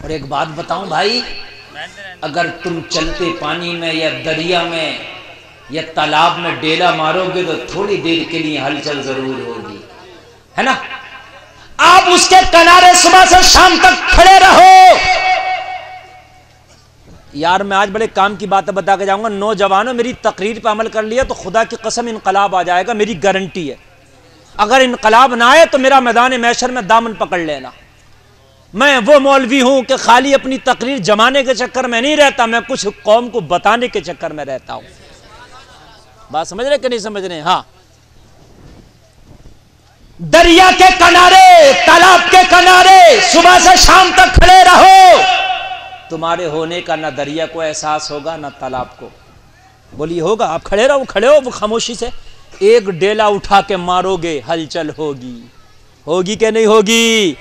اور ایک بات بتاؤں بھائی، اگر تم چلتے پانی میں یا دریا میں یا تالاب میں ڈیلا مارو گے تو تھوڑی دیر کے لیے ہلچل ضرور ہوگی، ہے نا؟ آپ اس کے کنارے صبح سے شام تک کھڑے رہو۔ یار میں آج بڑے کام کی باتیں بتا کے جاؤں گا، نوجوانوں میری تقریر پہ عمل کر لیا تو خدا کی قسم انقلاب آ جائے گا، میری گارنٹی ہے۔ اگر انقلاب نہ آئے تو میرا میدان محشر میں دامن پکڑ لینا۔ میں وہ مولوی ہوں کہ خالی اپنی تقریر جمانے کے چکر میں نہیں رہتا، میں کچھ قوم کو بتانے کے چکر میں رہتا ہوں۔ بات سمجھ رہے کہ نہیں سمجھ رہے؟ ہاں، دریا کے کنارے، تالاب کے کنارے صبح سے شام تک کھڑے رہو، تمہارے ہونے کا نہ دریا کو احساس ہوگا نہ تالاب کو۔ بولیے ہوگا؟ آپ کھڑے رہو، کھڑے ہو وہ خاموشی سے، ایک ڈیلا اٹھا کے مارو گے ہلچل ہوگی۔ ہوگی کہ نہیں ہوگی؟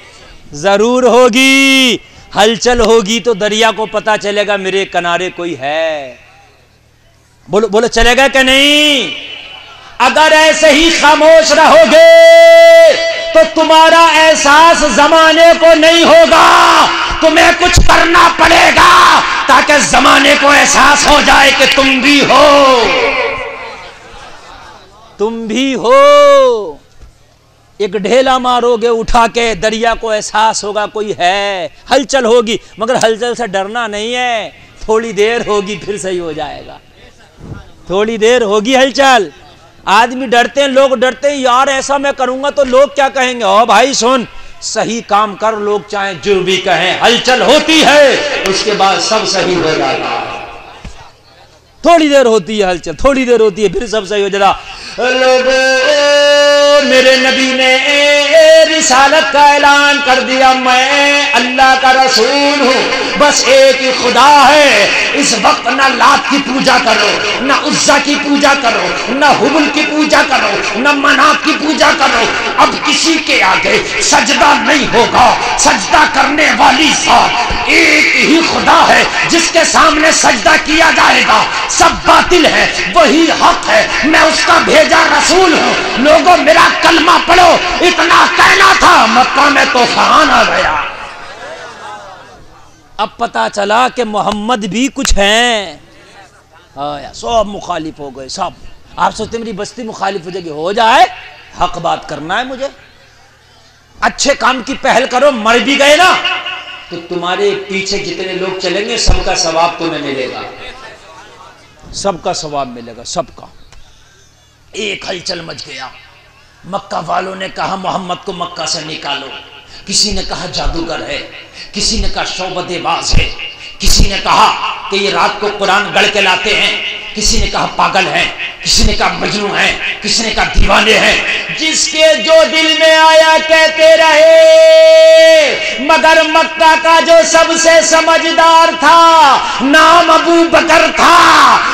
ضرور ہوگی۔ ہلچل ہوگی تو دریا کو پتا چلے گا میرے کنارے کوئی ہے۔ بولو بولو، چلے گا کہ نہیں؟ اگر ایسے ہی خاموش رہو گے تو تمہارا احساس زمانے کو نہیں ہوگا، تمہیں کچھ کرنا پڑے گا تاکہ زمانے کو احساس ہو جائے کہ تم بھی ہو، تم بھی ہو۔ ایک ڈھیلا مارو گے اٹھا کے، دریا کو احساس ہوگا کوئی ہے، ہلچل ہوگی، مگر ہلچل سے ڈرنا نہیں ہے، تھوڑی دیر ہوگی پھر صحیح ہو جائے گا، تھوڑی دیر ہوگی ہلچل۔ آدمی ڈرتے ہیں، لوگ ڈرتے ہیں، یار ایسا میں کروں گا تو لوگ کیا کہیں گے؟ او بھائی سن، صحیح کام کر، لوگ چاہیں جو بھی کہیں، ہلچل ہوتی ہے اس کے بعد سب صحیح ہو جاتا ہے۔ تھوڑی دیر ہوتی ہے ہلچل، تھوڑی دیر ہوتی ہے پھر سب صحیح ہو جاتا۔ میرے نبی نے رسالت کا اعلان کر دیا، میں اللہ کا رسول ہوں، بس ایک ہی خدا ہے۔ اس وقت نہ لات کی پوجا کرو، نہ عزا کی پوجا کرو، نہ حبل کی پوجا کرو، نہ منات کی پوجا کرو۔ اب کسی کے آگے سجدہ نہیں ہوگا، سجدہ کرنے والی ذات ایک ہی خدا ہے، جس کے سامنے سجدہ کیا جائے گا سب باطل ہے، وہی حق ہے، میں اس کا بھیجا رسول ہوں۔ لوگوں میرا کلمہ پڑھو، اتنا کہنا تھا، مکہ میں طوفان آ گیا۔ اب پتا چلا کہ محمد بھی کچھ ہیں، سب مخالف ہو گئے سب۔ آپ سوچتے میری بستی مخالف ہو جائے گی؟ ہو جائے، حق بات کرنا ہے مجھے، اچھے کام کی پہل کرو۔ مر بھی گئے نا تو تمہارے پیچھے جتنے لوگ چلیں گے سب کا ثواب تمہیں ملے گا، سب کا ثواب ملے گا، سب کا۔ ایک ہلچل مچ گیا، مکہ والوں نے کہا محمد کو مکہ سے نکالو، کسی نے کہا جادوگر ہے، کسی نے کہا شعبدے باز ہے، کسی نے کہا کہ یہ رات کو قرآن گڑھ کے لاتے ہیں، کسی نے کہا پاگل ہیں، کسی نے کہا مجنون ہیں، کسی نے کہا دیوانے ہیں۔ جس کے جو دل میں آیا کہتے رہے، مگر مکہ کا جو سب سے سمجھدار تھا نام ابو بکر تھا۔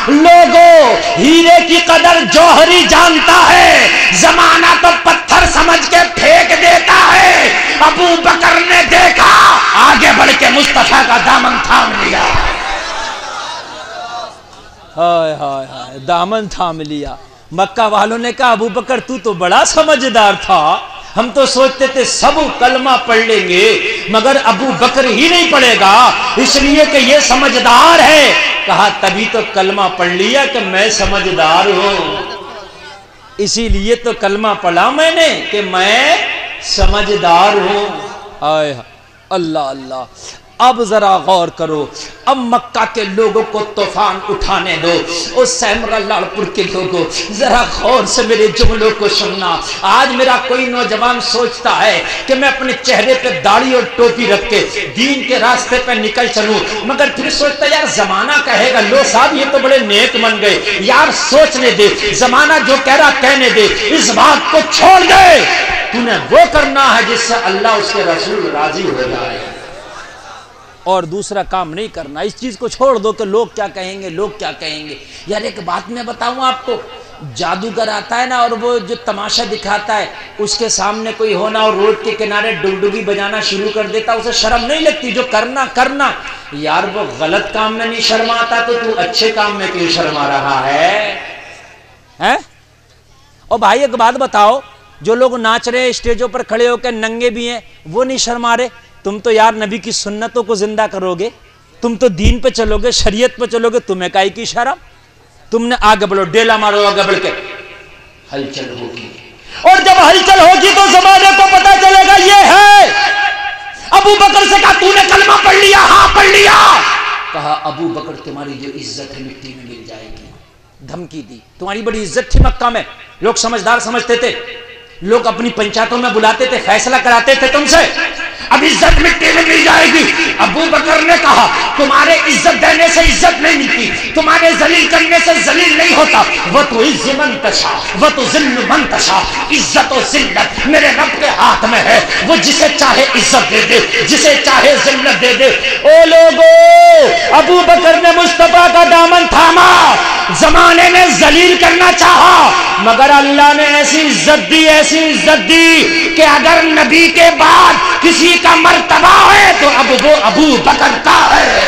لوگوں ہیرے کی قدر جوہری جانتا ہے، زمانہ تو پتھر سمجھ کے پھینک دیتا ہے۔ ابو بکر نے دیکھا، آگے بڑھ کے مصطفیٰ کا دامن تھام لیا۔ ہائے ہائے ہائے، دامن تھام لیا۔ مکہ والوں نے کہا ابو بکر تو بڑا سمجھدار تھا، ہم تو سوچتے تھے سب کلمہ پڑھ لیں گے مگر ابو بکر ہی نہیں پڑھے گا، اس لیے کہ یہ سمجھدار ہے۔ کہا تبھی تو کلمہ پڑھ لیا کہ میں سمجھدار ہوں، اسی لیے تو کلمہ پڑھا میں نے کہ میں سمجھدار ہوں۔ آئے اللہ اللہ۔ اب ذرا غور کرو، اب مکہ کے لوگوں کو طوفان اٹھانے دو، اس سیمرا لاڑ پور کے لوگوں ذرا غور سے میرے جملوں کو سننا۔ آج میرا کوئی نوجوان سوچتا ہے کہ میں اپنے چہرے پہ داڑھی اور ٹوپی رکھ کے دین کے راستے پہ نکل چلوں، مگر پھر سوچتا یار زمانہ کہے گا لو صاحب یہ تو بڑے نیک بن گئے، یار سوچنے دے، زمانہ جو کہہ رہا کہنے دے، اس بات کو چھوڑ دے، تو نے وہ کرنا ہے جس سے اللہ اس کے رسول راضی ہو جائے، اور دوسرا کام نہیں کرنا۔ اس چیز کو چھوڑ دو کہ لوگ کیا کہیں گے، لوگ کیا کہیں گے۔ یار ایک بات میں بتاؤں آپ کو، جادوگر آتا ہے نا اور وہ جو تماشا دکھاتا ہے، اس کے سامنے کوئی ہونا اور روڈ کے کنارے ڈگڈگی بجانا شروع کر دیتا، اسے شرم نہیں لگتی؟ جو کرنا کرنا، یار وہ غلط کام میں نہیں شرماتا تو اچھے کام میں کیوں شرما رہا ہے؟ اور بھائی ایک بات بتاؤ، جو لوگ ناچ رہے ہیں اسٹیجوں پر کھڑے ہو کے ننگے بھی ہیں وہ نہیں شرما رہے، تم تو یار نبی کی سنتوں کو زندہ کرو گے، تم تو دین پہ چلو گے، شریعت پہ چلو گے، تمہیں کائی کی شرم؟ تم نے آگے بڑھو، ڈیلا مارو آگے بڑھ کے، ہلچل ہوگی، اور جب ہلچل ہوگی تو زمانے کو پتا چلے گا یہ ہے۔ ابو بکر سے کہا تو نے کلمہ پڑھ لیا؟ ہاں پڑھ لیا۔ کہا ابو بکر تمہاری جو عزت ہے مٹی میں مل جائے گی۔ دھمکی دی، تمہاری بڑی عزت تھی مکہ میں، لوگ سمجھدار سمجھتے تھے، لوگ اپنی پنچایتوں میں بلاتے تھے، فیصلہ کراتے تھے تم سے، اب عزت مٹی میں مل جائے گی۔ ابو بکر نے کہا تمہارے عزت دینے سے عزت نہیں ملتی، تمہارے ذلیل کرنے سے ذلیل نہیں ہوتا۔ وَتُعِزُّ مَن تَشَاءُ وَتُذِلُّ مَن تَشَاءُ، عزت و ذلت میرے رب کے ہاتھ میں ہے، وہ جسے چاہے عزت دے دے، جسے چاہے ذلت دے دے۔ او لوگو، ابو بکر نے مصطفیٰ کا دامن تھاما، زمانے نے ذلیل کرنا چاہا، مگر اللہ نے ایسی عزت دی، ایسی عزت دی کہ اگر نبی کے بعد کسی کا مرتبہ ہے تو اب وہ ابو بکر کا ہے۔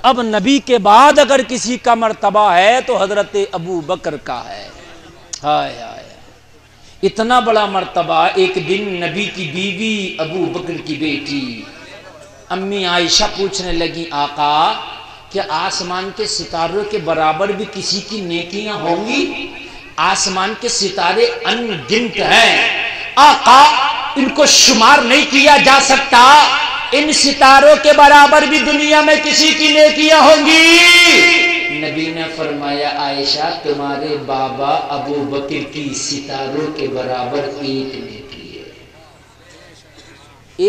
اب نبی کے بعد اگر کسی کا مرتبہ ہے تو حضرت ابو بکر کا ہے۔ ہائے ہائے، اتنا بڑا مرتبہ۔ ایک دن نبی کی بیوی ابو بکر کی بیٹی امی عائشہ پوچھنے لگی آقا کیا آسمان کے ستاروں کے برابر بھی کسی کی نیکیاں ہوں گی؟ آسمان کے ستارے ان گنت ہیں آقا، ان کو شمار نہیں کیا جا سکتا، ان ستاروں کے برابر بھی دنیا میں کسی کی نیکیاں ہوں گی۔ نبی نے فرمایا عائشہ تمہارے بابا ابو بکر کی ستاروں کے برابر ایک نیکی ہے،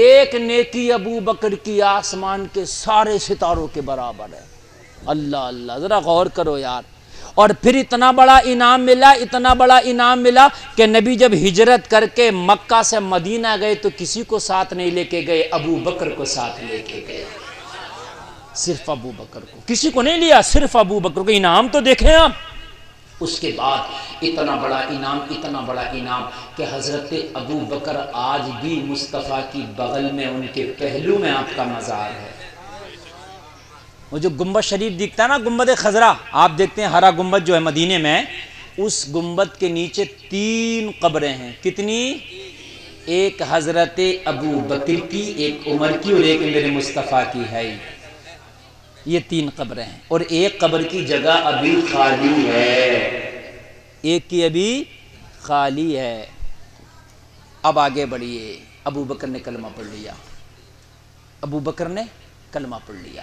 ایک نیکی ابو بکر کی آسمان کے سارے ستاروں کے برابر ہے۔ اللہ اللہ، ذرا غور کرو یار۔ اور پھر اتنا بڑا انعام ملا، اتنا بڑا انعام ملا کہ نبی جب ہجرت کر کے مکہ سے مدینہ گئے تو کسی کو ساتھ نہیں لے کے گئے، ابو بکر کو ساتھ لے کے گئے، صرف ابو بکر کو، کسی کو نہیں لیا، صرف ابو بکر کو۔ انعام تو دیکھیں آپ۔ اس کے بعد اتنا بڑا انعام، اتنا بڑا انعام کہ حضرت ابو بکر آج بھی مصطفیٰ کی بغل میں ان کے پہلو میں آپ کا مزار ہے۔ وہ جو گنبد شریف دکھتا ہے نا، گنبد خضرا، آپ دیکھتے ہیں ہرا گنبد جو ہے مدینے میں، اس گنبد کے نیچے 3 قبریں ہیں۔ کتنی؟ ایک حضرت ابو بکر کی، ایک عمر کی، اور ایک میرے مصطفیٰ کی ہے۔ یہ 3 قبریں ہیں، اور ایک قبر کی جگہ ابھی خالی ہے، ایک کی ابھی خالی ہے۔ اب آگے بڑھیے، ابو بکر نے کلمہ پڑھ لیا، ابو بکر نے کلمہ پڑھ لیا۔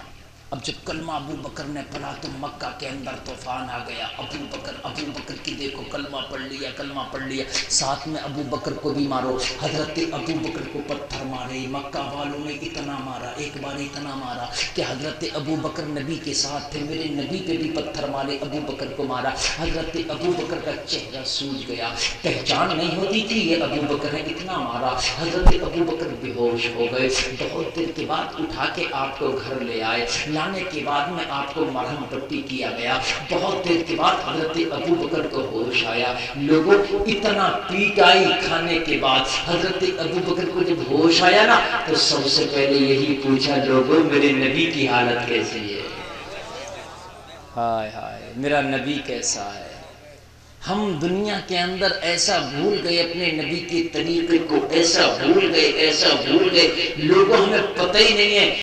اب جب کلمہ ابو بکر نے پڑھا تو مکہ کے اندر طوفان آ گیا۔ ابو بکر کی دیکھو کلمہ پڑھ لیا، کلمہ پڑھ لیا، ساتھ میں ابو بکر کو بھی مارو۔ حضرت ابو بکر کو پتھر مارے، مکہ والوں نے اتنا مارا، ایک بار اتنا مارا کہ حضرت ابو بکر نبی کے ساتھ تھے، میرے نبی پہ بھی پتھر مارے، ابو بکر کو مارا۔ حضرت ابو بکر کا چہرہ سوج گیا، پہچان نہیں ہوتی تھی یہ ابو بکر ہے، اتنا مارا۔ حضرت ابو بکر بے ہوش ہو گئے۔ بہت دیر کے بعد اٹھا کے آپ کو گھر لے آئے، لانے کے بعد میں آپ کو مرہم پٹی کیا گیا۔ بہت دیر کے بعد حضرت ابو بکر کو ہوش آیا۔ لوگوں اتنا پیٹائی کھانے کے بعد حضرت ابو بکر کو جب ہوش آیا نا تو سب سے پہلے یہی پوچھا لوگوں میرے نبی کی حالت کیسی ہے؟ ہائے ہائے، میرا نبی کیسا ہے؟ ہم دنیا کے اندر ایسا بھول گئے اپنے نبی کے طریقے کو، ایسا بھول گئے، ایسا بھول گئے، لوگوں ہمیں پتہ ہی نہیں ہے